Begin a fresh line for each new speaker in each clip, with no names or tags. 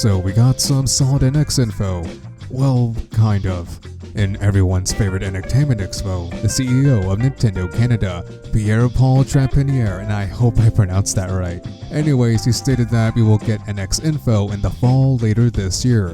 So we got some solid NX info. Well, kind of. In everyone's favorite entertainment expo, the CEO of Nintendo Canada, Pierre-Paul Trapanier, and I hope I pronounced that right. Anyways, he stated that we will get NX info in the fall later this year,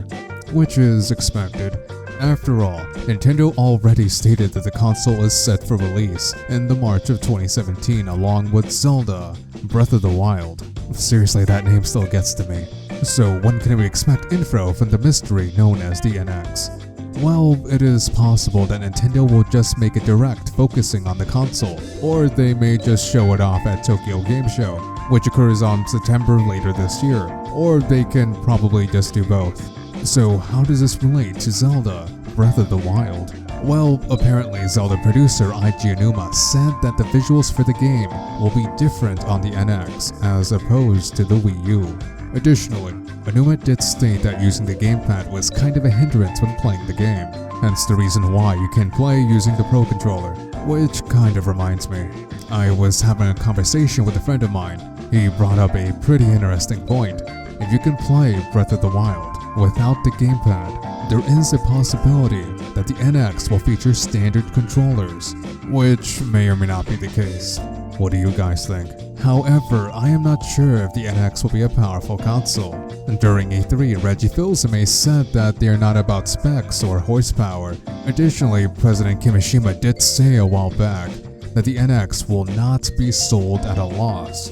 which is expected. After all, Nintendo already stated that the console is set for release in the March of 2017 along with Zelda, Breath of the Wild. Seriously, that name still gets to me. So when can we expect info from the mystery known as the NX? Well, it is possible that Nintendo will just make a direct focusing on the console, or they may just show it off at Tokyo Game Show, which occurs on September later this year, or they can probably just do both. So how does this relate to Zelda, Breath of the Wild? Well, apparently Zelda producer Eiji Aonuma said that the visuals for the game will be different on the NX as opposed to the Wii U. Additionally, Aonuma did state that using the gamepad was kind of a hindrance when playing the game, hence the reason why you can play using the Pro Controller, which kind of reminds me. I was having a conversation with a friend of mine. He brought up a pretty interesting point. If you can play Breath of the Wild without the gamepad, there is a possibility that the NX will feature standard controllers, which may or may not be the case. What do you guys think? However, I am not sure if the NX will be a powerful console. During E3, Reggie Fils-Aimé said that they are not about specs or horsepower. Additionally, President Kimishima did say a while back that the NX will not be sold at a loss.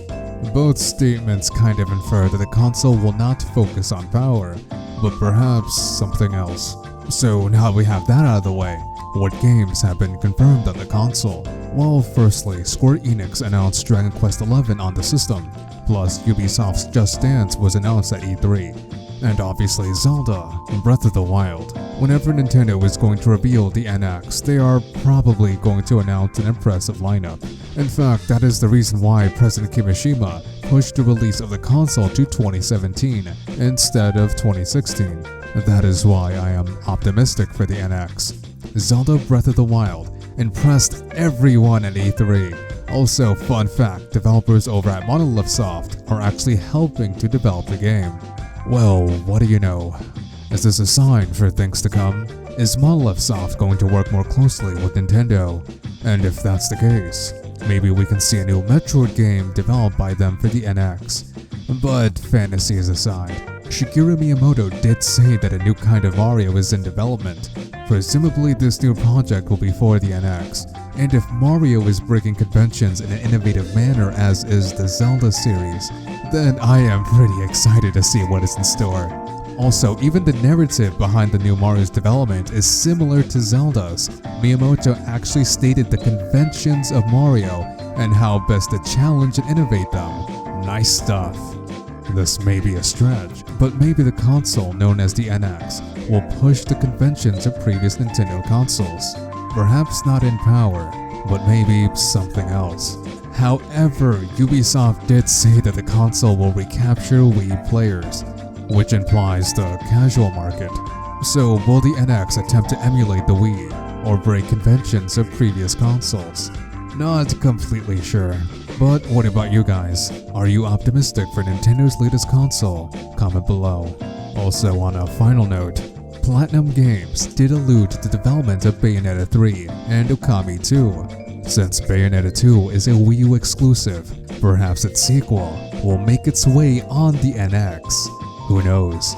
Both statements kind of infer that the console will not focus on power, but perhaps something else. So now we have that out of the way, what games have been confirmed on the console? Well, firstly, Square Enix announced Dragon Quest XI on the system, plus Ubisoft's Just Dance was announced at E3, and obviously Zelda, Breath of the Wild. Whenever Nintendo is going to reveal the NX, they are probably going to announce an impressive lineup. In fact, that is the reason why President Kimishima pushed the release of the console to 2017 instead of 2016. That is why I am optimistic for the NX. Zelda Breath of the Wild impressed everyone at E3. Also, fun fact, developers over at Monolith Soft are actually helping to develop the game. Well, what do you know? Is this a sign for things to come? Is Monolith Soft going to work more closely with Nintendo? And if that's the case, maybe we can see a new Metroid game developed by them for the NX. But fantasies aside, Shigeru Miyamoto did say that a new kind of Mario is in development. Presumably this new project will be for the NX, and if Mario is breaking conventions in an innovative manner as is the Zelda series, then I am pretty excited to see what is in store. Also, even the narrative behind the new Mario's development is similar to Zelda's. Miyamoto actually stated the conventions of Mario and how best to challenge and innovate them. Nice stuff. This may be a stretch, but maybe the console known as the NX will push the conventions of previous Nintendo consoles. Perhaps not in power, but maybe something else. However, Ubisoft did say that the console will recapture Wii players, which implies the casual market. So will the NX attempt to emulate the Wii or break conventions of previous consoles? Not completely sure. But what about you guys? Are you optimistic for Nintendo's latest console? Comment below. Also, on a final note, Platinum Games did allude to the development of Bayonetta 3 and Okami 2. Since Bayonetta 2 is a Wii U exclusive, perhaps its sequel will make its way on the NX. Who knows?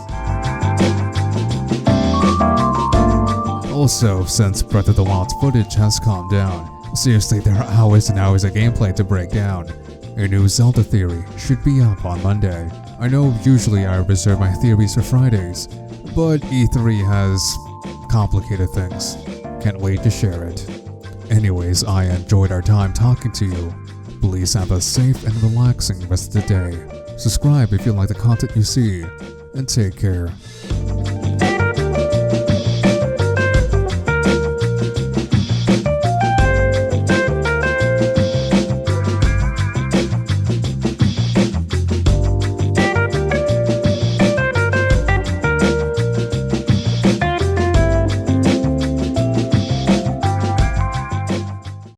Also, since Breath of the Wild's footage has calmed down, seriously, there are hours and hours of gameplay to break down. A new Zelda theory should be up on Monday. I know usually I reserve my theories for Fridays, but E3 has complicated things. Can't wait to share it. Anyways, I enjoyed our time talking to you. Please have a safe and relaxing rest of the day. Subscribe if you like the content you see, and take care.